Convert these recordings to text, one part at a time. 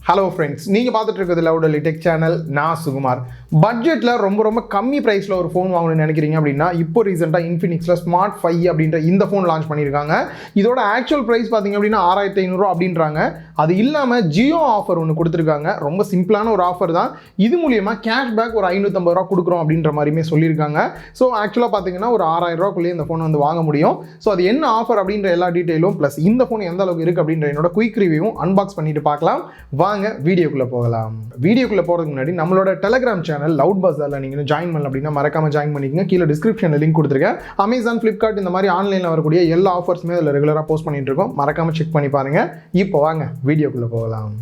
Hello friends, நீங்கள் பார்த்துட்டு இருக்கிறது லவுடலி டெக் சேனல். நான் சுகுமார். பட்ஜெட்டில் ரொம்ப கம்மி ப்ரைஸில் ஒரு ஃபோன் வாங்கணும்னு நினைக்கிறீங்க அப்படின்னா இப்போ ரீசெண்டாக இன்ஃபினிக்ஸில் ஸ்மார்ட் 5 அப்படின்ற இந்த ஃபோன் லான்ச் பண்ணியிருக்காங்க. இதோட ஆக்சுவல் ப்ரைஸ் பார்த்தீங்க அப்படின்னா 6500 அப்படின்றாங்க. அது இல்லாமல் ஜியோ ஆஃபர் ஒன்று கொடுத்துருக்காங்க. ரொம்ப சிம்பிளான ஒரு ஆஃபர் தான். இது மூலியமாக கேஷ்பேக் ஒரு 550 ரூபா கொடுக்குறோம் அப்படின்ற மாதிரியுமே சொல்லியிருக்காங்க. ஸோ ஆக்சுவலாக பார்த்தீங்கன்னா ஒரு 6000 ரூபாக்குள்ளேயே இந்த ஃபோன் வந்து வாங்க முடியும். ஸோ அது என்ன ஆஃபர் அப்படின்ற எல்லா டீட்டெயிலும் ப்ளஸ் இந்த ஃபோன் எந்த அளவுக்கு இருக்குது அப்படின்ற என்னோட குயிக் ரிவ்யூவும் அன்பாக்ஸ் பண்ணிட்டு பார்க்கலாம். வாங்க வீடியோக்குள்ள போகலாம். வீடியோக்குள்ள போறதுக்கு முன்னாடி நம்மளோட டெலிகிராம் சேனல் லவுட் பஸார்ல நீங்க ஜாயின் பண்ணல அப்படின்னா மறக்காம ஜாயின் பண்ணிக்கங்க. கீழே டிஸ்கிரிப்ஷன்ல லிங்க் கொடுத்துருக்கேன். அமேசான், ஃபிளிப்கார்ட் இந்த மாதிரி ஆன்லைன்ல வரக்கூடிய எல்லா ஆஃபர்ஸுமே அதில் ரெகுலரா போஸ்ட் பண்ணிட்டு இருக்கோம். மறக்காம செக் பண்ணி பாருங்க. இப்போ வாங்க வீடியோக்குள்ள போகலாம்.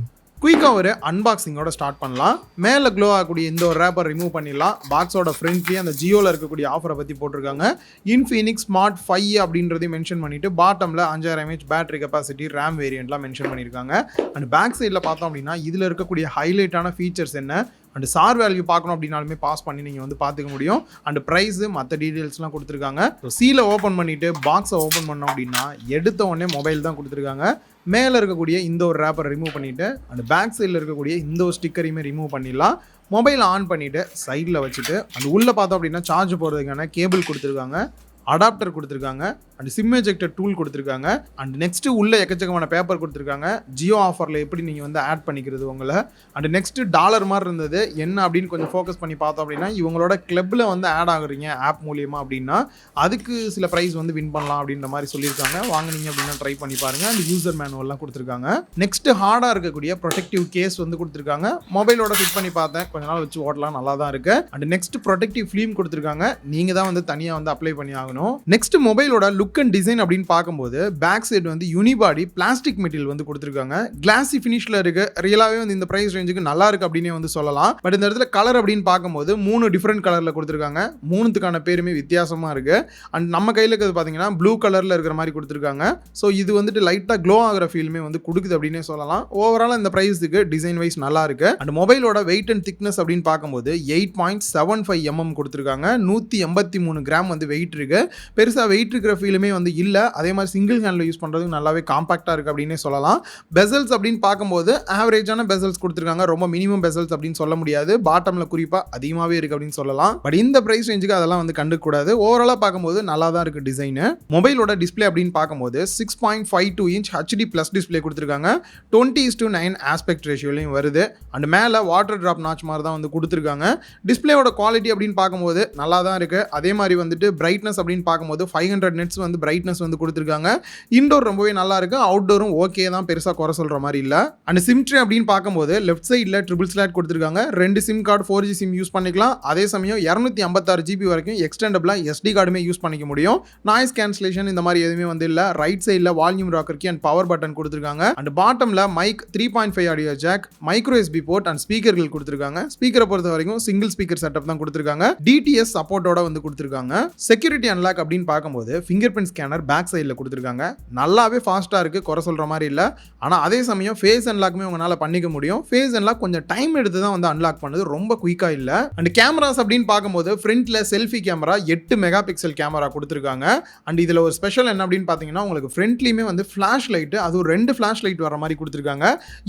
குயிக்காக ஒரு அன்பாக்சிங்கோட ஸ்டார்ட் பண்ணலாம். மேலே க்ளோ ஆகக்கூடிய இந்த ஒரு ரேப்பர் ரிமூவ் பண்ணிடலாம். பாக்ஸோட ஃப்ரண்ட்லேயே அந்த ஜியோவில் இருக்கக்கூடிய ஆஃபரை பற்றி போட்டிருக்காங்க. இன்ஃபினிக்ஸ் ஸ்மார்ட் 5 அப்படின்றதையும் மென்ஷன் பண்ணிட்டு பாட்டமில் 5000 mAh பேட்டரி கெப்பாசிட்டி, ரேம் வேரியண்ட்லாம் மென்ஷன் பண்ணியிருக்காங்க. அண்ட் பேக் சைடில் பார்த்தோம் அப்படின்னா இதில் இருக்கக்கூடிய ஹைலைட்டான ஃபீச்சர்ஸ் என்ன அண்ட் சார் வேல்யூ பார்க்கணும் அப்படின்னாலுமே பாஸ் பண்ணி நீங்கள் வந்து பார்த்துக்க முடியும். அண்ட் ப்ரைஸு மற்ற டீட்டெயில்ஸ்லாம் கொடுத்துருக்காங்க. ஸோ சீலை ஓப்பன் பண்ணிவிட்டு பாக்ஸை ஓப்பன் பண்ணோம் அப்படின்னா எடுத்த உடனே மொபைல் தான் கொடுத்துருக்காங்க. மேலே இருக்கக்கூடிய இந்த ஒரு ரேப்பரை ரிமூவ் பண்ணிவிட்டு அண்ட் பேக் சைடில் இருக்கக்கூடிய இந்த ஒரு ஸ்டிக்கரையுமே ரிமூவ் பண்ணிடலாம். மொபைல் ஆன் பண்ணிவிட்டு சைடில் வச்சுட்டு அந்த உள்ளே பார்த்தோம் அப்படின்னா சார்ஜ் போடுறதுக்கான கேபிள் கொடுத்துருக்காங்க, அடாப்டர் கொடுத்துருக்காங்க, அண்ட் சிம் எஜெக்டர் டூல் கொடுத்துருக்காங்க. அண்ட் நெக்ஸ்ட்டு உள்ள எக்கச்சக்கமான பேப்பர் கொடுத்துருக்காங்க. ஜியோ ஆஃபரில் எப்படி நீங்கள் வந்து ஆட் பண்ணிக்கிறது உங்களை. அண்ட் நெக்ஸ்ட்டு டாலர் மாதிரி இருந்தது என்ன அப்படின்னு கொஞ்சம் ஃபோக்கஸ் பண்ணி பார்த்தோம் அப்படின்னா இவங்களோட கிளப்பில் வந்து ஆட் ஆகுறீங்க ஆப் மூலியமாக அப்படின்னா அதுக்கு சில ப்ரைஸ் வந்து வின் பண்ணலாம் அப்படின்ற மாதிரி சொல்லியிருக்காங்க. வாங்கினீங்க அப்படின்னா ட்ரை பண்ணி பாருங்கள். அண்ட் யூசர் மேனுவல்லாம் கொடுத்துருக்காங்க. நெக்ஸ்ட்டு ஹார்டாக இருக்கக்கூடிய ப்ரொடெக்டிவ் கேஸ் வந்து கொடுத்துருக்காங்க. மொபைலோட ஃபிட் பண்ணி பார்த்தேன், கொஞ்ச நாள் வச்சு ஓட்டலாம், நல்லா தான் இருக்குது. அண்ட் நெக்ஸ்ட் ப்ரொடெக்டிவ் ஃபிலிம் கொடுத்துருக்காங்க. நீங்கள் தான் வந்து தனியாக வந்து அப்ளை பண்ணி ஆகணும். நெக்ஸ்ட் மொபைலோட லுக் அண்ட் டிசைன் அப்படின்னு பார்க்கும்போது பேக் சைடு வந்து யூனிபாடி பிளாஸ்டிக் மெட்டீரியல் வந்து கொடுத்துருக்காங்க. கிளாசி ஃபினிஷ்ல இருக்கு. ரியலாவே வந்து இந்த பிரைஸ் ரேஞ்சுக்கு நல்லா இருக்கு அப்படின்னே வந்து சொல்லலாம். பட் இந்த இடத்துல கலர் அப்படின்னு பார்க்கும்போது 3 டிஃப்ரெண்ட் கலர்ல கொடுத்துருக்காங்க. 3த்துக்கான பேருமே வித்தியாசமா இருக்கு. அண்ட் நம்ம கையில் இருக்கிறது பார்த்தீங்கன்னா ப்ளூ கலர்ல இருக்கிற மாதிரி கொடுத்துருக்காங்க. ஸோ இது வந்துட்டு லைட்டா க்ளோ ஆகிற ஃபீலுமே வந்து கொடுக்குது அப்படின்னே சொல்லலாம். ஓவரால் இந்த பிரைஸுக்கு டிசைன் வைஸ் நல்லா இருக்கு. அண்ட் மொபைலோட வெயிட் அண்ட் திக்னஸ் அப்படின்னு பார்க்கும்போது 8.75 mm கொடுத்துருக்காங்க. 183 கிராம் வந்து வெயிட் இருக்கு. பெருசாக வெயிட் இருக்கிற ஃபீலுமே வந்து இல்லை. அதே மாதிரி சிங்கிள் ஹேண்டில் யூஸ் பண்ணுறதுக்கு நல்லாவே காம்பாக்டாக இருக்குது அப்படின்னே சொல்லலாம். பெசல்ஸ் அப்படின்னு பார்க்கும்போது ஆவரேஜான பெசல்ஸ் கொடுத்துருக்காங்க. ரொம்ப மினிமம் பெசல்ஸ் அப்படின்னு சொல்ல முடியாது. பாட்டமில் குறிப்பாக அதிகமாகவே இருக்குது அப்படின்னு சொல்லலாம். பட் இந்த ப்ரைஸ் ரேஞ்சுக்கு அதெல்லாம் வந்து கண்டுக்கூடாது. ஓவராலாக பார்க்கும்போது நல்லா தான் இருக்குது டிசைனு. மொபைலோட டிஸ்பிளே அப்படின்னு பார்க்கும்போது 6.52 inch HD ப்ளஸ் டிஸ்பிளே கொடுத்துருக்காங்க. 20:9 ஆஸ்பெக்ட் ரேஷியோலையும் வருது. அண்ட் மேலே வாட்டர் ட்ராப் நாச் மாதிரி தான் வந்து கொடுத்துருக்காங்க. டிஸ்பிளேயோட குவாலிட்டி அப்படின்னு பார்க்கும்போது நல்லா தான் இருக்குது. அதே மாதிரி வந்துட்டு பிரைட்னஸ் அப்படின்னு பார்க்கும்போது 500 nits வந்து பிரைட்னஸ் வந்து கொடுத்துருக்காங்க. இன்டோர் ரொம்பவே நல்லா இருக்கு. அவுட்டோரும் ஓகே தான், பெருசாக குறை சொல்கிற மாதிரி இல்லை. அண்ட் சிம் ட்ரே அப்படின்னு பார்க்கும்போது லெஃப்ட் சைடில் ட்ரிபிள் ஸ்லாட் கொடுத்துருக்காங்க. 2 sim card 4G sim use பண்ணிக்கலாம். அதே சமயம் 256 GB வரைக்கும் எக்ஸ்டெண்டபிளாக SD கார்டுமே யூஸ் பண்ணிக்க முடியும். நாய்ஸ் கேன்சலேஷன் இந்த மாதிரி எதுவுமே வந்து இல்லை. ரைட் சைடில் volume rocker key and power button கொடுத்துருக்காங்க. அண்ட் பாட்டமில் mic 3.5 audio jack, micro USB port and ஸ்பீக்கர்கள் கொடுத்துருக்காங்க. ஸ்பீக்கரை பொறுத்த வரைக்கும் சிங்கிள் ஸ்பீக்கர் செட்டப் தான் கொடுத்துருக்காங்க. DTS சப்போர்ட்டோட வந்து கொடுத்துருக்காங்க. செக்யூரிட்டி அன்லாக் அப்படின்னு பார்க்கும்போது ஃபிங்கர் பிரிண்ட் ஸ்கேனர் பேக் சைடில் கொடுத்துருக்காங்க. நல்லாவே ஃபாஸ்ட்டாக இருக்குது, குறை சொல்கிற மாதிரி இல்லை. ஆனால் அதே சமயம் ஃபேஸ் அன்லாக்குமே உங்களால் பண்ணிக்க முடியும். ஃபேஸ் அன்லாக் கொஞ்சம் டைம் எடுத்து தான் வந்து அன்லாக் பண்ணுது, ரொம்ப குயிக்காக இல்லை. அண்ட் கேமராஸ் அப்படின்னு பார்க்கும்போது ஃப்ரண்ட்டில் selfie camera 8 mega pixel camera கொடுத்துருக்காங்க. அண்ட் இதில் ஒரு ஸ்பெஷல் என்ன அப்படின்னு பார்த்தீங்கன்னா உங்களுக்கு ஃப்ரண்ட்லேயுமே வந்து ஃப்ளாஷ் லைட்டு, அதுவும் 2 ஃப்ளாஷ் லைட் வர மாதிரி கொடுத்துருக்காங்க.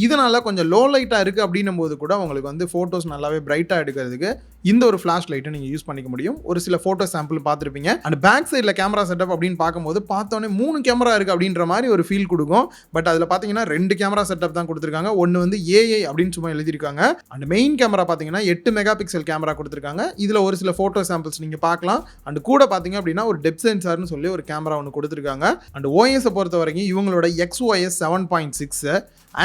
இதனால் கொஞ்சம் லோ லைட்டாக இருக்குது அப்படின்னும் போது கூட உங்களுக்கு வந்து ஃபோட்டோஸ் நல்லாவே பிரைட்டாக எடுக்கிறதுக்கு இந்த ஒரு ஃப்ளாஷ் லைட்டை நீங்கள் யூஸ் பண்ணிக்க முடியும். ஒரு சில ஃபோட்டோ சாம்பிள் பார்த்துருப்பீங்க. அண்ட் பேக் சைடில் கேமரா செட்டப் அப்படின்னு பார்க்கும்போது பார்த்தோன்னே 3 கேமரா இருக்குது அப்படின்ற மாதிரி ஒரு ஃபீல் கொடுக்கும். பட் அதில் பார்த்தீங்கன்னா 2 கேமரா செட்டப் தான் கொடுத்துருக்காங்க. ஒன்று வந்து AI அப்படின்னு சும்மா எழுதியிருக்காங்க. அண்ட் மெயின் கேமரா பார்த்தீங்கன்னா 8 மெகா பிக்சல் கேமரா கொடுத்துருக்காங்க. இதில் ஒரு சில ஃபோட்டோ சாம்பிள்ஸ் நீங்கள் பார்க்கலாம். அண்ட் கூட பார்த்தீங்க அப்படின்னா ஒரு டெப்த் சென்சார்னு சொல்லி ஒரு கேமரா ஒன்று கொடுத்துருக்காங்க. அண்ட் OS பொறுத்த வரைக்கும் இவங்களோட XOS 7.6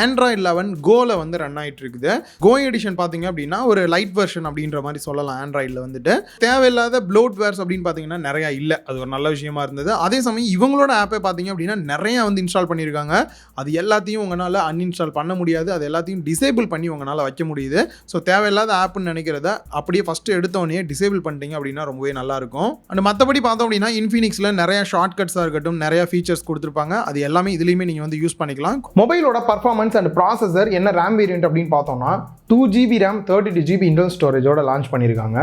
Android 11 கோல வந்து ரன் ஆகிட்டு இருக்குது. கோ எடிஷன் பார்த்தீங்க அப்படின்னா ஒரு லைட் வெர்ஷன் அப்படின்ற மாதிரி சொல்லலாம். ஆண்ட்ராய்டில் வந்துட்டு தேவையில்லாத ப்ளோட்வேர்ஸ் அப்படின்னு பார்த்தீங்கன்னா நிறையா இல்லை. அது ஒரு நல்ல விஷயமா இருந்தது. அதே சமயம் இவங்களோட ஆப்பை பார்த்தீங்க அப்படின்னா நிறையா வந்து இன்ஸ்டால் பண்ணியிருக்காங்க. அது எல்லாத்தையும் உங்களால் அன்இன்ஸ்டால் பண்ண முடியாது. அது எல்லாத்தையும் டிசேபிள் பண்ணி உங்களால் வைக்க முடியுது. ஸோ தேவையில்லாத ஆப்னு நினைக்கிறத அப்படியே ஃபஸ்ட்டு எடுத்தோடனே டிசேபிள் பண்ணிட்டீங்க அப்படின்னா ரொம்பவே நல்லாயிருக்கும். அண்ட் மற்றபடி பார்த்தோம் அப்படின்னா இன்ஃபினிக்ஸில் நிறையா ஷார்ட்கட்ஸாக இருக்கட்டும், நிறையா ஃபீச்சர்ஸ் கொடுத்துருப்பாங்க. அது எல்லாமே இதுலேயுமே நீங்கள் வந்து யூஸ் பண்ணிக்கலாம். மொபைலோட பர்ஃபார்மன்ஸ் அண்ட் ப்ராசஸர் என்ன ரேம் வேரியன்ட் அப்படின்னு பார்த்தோம்னா 2 GB RAM 32 GB இன்டர்னல் ஸ்டோரேஜோட லான்ச் பண்ணியிருக்காங்க.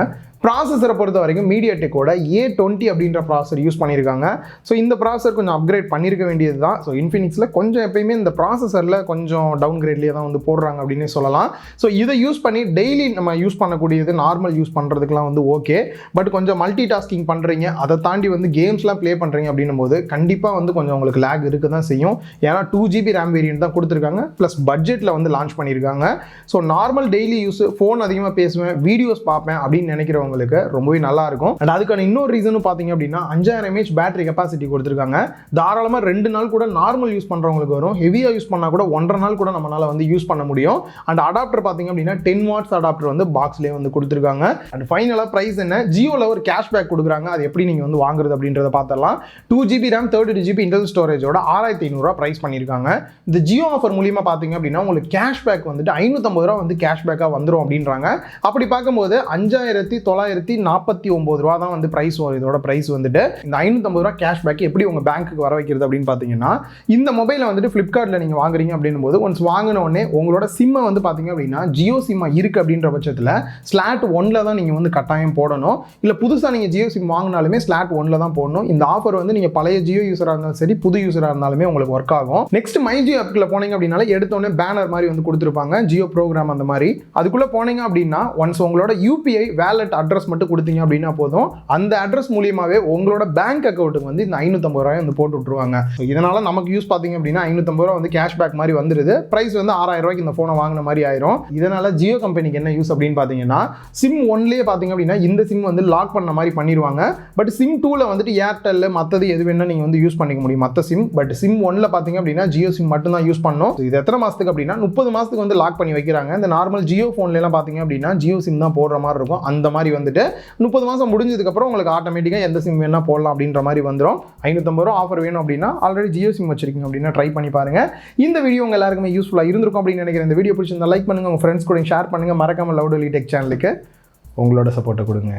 ப்ராசஸரை பொறுத்த வரைக்கும் MediaTekோட A20 அப்படின்ற ப்ராசஸர் யூஸ் பண்ணியிருக்காங்க. ஸோ இந்த ப்ராசஸர் கொஞ்சம் அப்கிரேட் பண்ணியிருக்க வேண்டியது தான். ஸோ இன்ஃபினிக்ஸில் கொஞ்சம் எப்பயுமே இந்த ப்ராசஸரில் கொஞ்சம் டவுன் கிரேட்லேயே தான் வந்து போடுறாங்க அப்படின்னே சொல்லலாம். ஸோ இதை யூஸ் பண்ணி டெய்லி நம்ம யூஸ் பண்ணக்கூடியது நார்மல் யூஸ் பண்ணுறதுக்குலாம் வந்து ஓகே. பட் கொஞ்சம் மல்டி டாஸ்கிங் பண்ணுறீங்க, அதை தாண்டி வந்து கேம்ஸ்லாம் ப்ளே பண்ணுறீங்க அப்படின்னும் போது கண்டிப்பாக வந்து கொஞ்சம் உங்களுக்கு லேக் இருக்க தான் செய்யும். ஏன்னா 2 GB RAM வேரியன்ட் தான் கொடுத்துருக்காங்க, ப்ளஸ் பட்ஜெட்டில் வந்து லான்ச் பண்ணியிருக்காங்க. So normal daily use, phone அதிகமாக பேசுவேன், வீடியோஸ் பார்ப்பேன் அப்படின்னு நினைக்கிறவங்களுக்கு ரொம்பவே நல்லா இருக்கும். அண்ட் அதுக்கான இன்னொரு ரீசனும் பார்த்தீங்க அப்படின்னா 5000 mAh பேட்டரி கெப்பாசிட்டி கொடுத்துருக்காங்க. தாராளமாக 2 நாள் கூட நார்மல் யூஸ் பண்ணுறவங்களுக்கு வரும். ஹெவியாக யூஸ் பண்ணால் கூட 1.5 நாள் கூட நம்மளால் வந்து யூஸ் பண்ண முடியும். அண்ட் அடாப்டர் பார்த்தீங்க அப்படின்னா 10 watts அடாப்டர் வந்து பாக்ஸ்லேயே வந்து கொடுத்துருக்காங்க. அண்ட் ஃபைனலாக ப்ரைஸ் என்ன, ஜியோவில் ஒரு கேஷ்பேக் கொடுக்குறாங்க, அது எப்படி நீங்கள் வந்து வாங்குறது அப்படின்றத பார்த்துடலாம். 2 GB RAM 32 GB இன்டர்னல் ஸ்டோரேஜோட 6500 ப்ரைஸ் பண்ணியிருக்காங்க. இந்த ஜியோ ஆஃபர் மூலியமாக பார்த்தீங்க அப்படின்னா உங்களுக்கு கேஷ்பேக் வந்துட்டு 550 ரூபா வந்து கேஷ்பேக்காக வந்துடும் அப்படின்றாங்க. அப்படி பார்க்கும்போது 5949 ரூபா தான் வந்து ப்ரைஸ் வரும். இதோட ப்ரைஸ் வந்துட்டு இந்த 550 ரூபா கேஷ்பேக் எப்படி உங்கள் பேங்க்குக்கு வர வைக்கிறது அப்படின்னு பார்த்தீங்கன்னா, இந்த மொபைலை வந்துட்டு ஃப்ளிப்கார்ட்டில் நீங்கள் வாங்குறீங்க அப்படின்னும் போது ஒன்ஸ் வாங்கின உடனே உங்களோட சிம்மை வந்து பார்த்தீங்க அப்படின்னா ஜியோ சிம்மா இருக்குது அப்படின்ற பட்சத்தில் ஸ்லாட் 1ல் தான் நீங்கள் வந்து கட்டாயம் போடணும். இல்லை புதுசாக நீங்கள் ஜியோ சிம் வாங்கினாலுமே ஸ்லாட் 1ல் தான் போடணும். இந்த ஆஃபர் வந்து நீங்கள் பழைய ஜியோ யூஸராக இருந்தாலும் சரி, புது யூஸராக இருந்தாலுமே உங்களுக்கு ஒர்க் ஆகும். நெக்ஸ்ட் மை ஜியோ ஆப்ல போனீங்க அப்படின்னால எடுத்தோடனே பேனர் மாதிரி வந்து கொடுத்துருப்பாங்க, ஜியோ ப்ரோக்ராம் அந்த மாதிரி. அதுக்குள்ளே போனீங்க அப்படின்னா ஒன்ஸ் உங்களோட யூபிஐ வேலட் அட்ரஸ் மட்டும் கொடுத்தீங்க அப்படின்னா போதும், அந்த அட்ரஸ் மூலியமாகவே உங்களோட பேங்க் அக்கௌண்ட்டுக்கு வந்து இந்த 550 ரூபாய் வந்து போட்டு விட்டுருவாங்க. இதனால நமக்கு யூஸ் பார்த்தீங்க அப்படின்னா 550 ரூபா வந்து கேஷ்பேக் மாதிரி வந்துருது. பிரைஸ் வந்து 6000 ரூபாய்க்கு இந்த ஃபோனை வாங்கின மாதிரி ஆயிரும். இதனால ஜியோ கம்பெனிக்கு என்ன யூஸ் அப்படின்னு பார்த்தீங்கன்னா, சிம் 1லேயே பார்த்தீங்க அப்படின்னா இந்த சிம் வந்து லாக் பண்ண மாதிரி பண்ணிடுவாங்க. பட் சிம் 2ல வந்துட்டு ஏர்டெல் மற்றது எது வேணா நீங்கள் வந்து யூஸ் பண்ணிக்க முடியும் மற்ற சிம். பட் சிம் 1ல பார்த்தீங்க அப்படின்னா ஜியோ சிம் மட்டும் தான் யூஸ் பண்ணணும். இது எத்தனை மாதத்துக்கு அப்படின்னா 30 மாதத்துக்கு வந்து லாக் பண்ணி வைக்கிறாங்க. இந்த நார்மல் ஜியோ ஃபோன்லாம் பார்த்தீங்க அப்படின்னா ஜியோ சிம் தான் போடுற மாதிரி இருக்கும். அந்த மாதிரி வந்துட்டு 30 மாதம் முடிஞ்சதுக்கப்புறம் உங்களுக்கு ஆட்டோமேட்டிக்காக எந்த சிம் வேணா போடலாம் அப்படின்ற மாதிரி வந்துடும். 550 ரூபா ஆஃபர் வேணும் அப்படின்னா ஆல்ரெடி ஜியோ சிம் வச்சிருக்கீங்க அப்படின்னா ட்ரை பண்ணி பாருங்க. இந்த வீடியோ உங்க எல்லாருக்குமே யூஸ்ஃபுல்லாக இருந்திருக்கும் அப்படின்னு நினைக்கிறேன். இந்த வீடியோ பிடிச்சிருந்தா லைக் பண்ணுங்க, உங்க ஃப்ரெண்ட்ஸ் கூட ஷேர் பண்ணுங்க, மறக்காம லவுட் ஒலி டெக் சேனலுக்கு உங்களோட சப்போர்ட்டை கொடுங்க.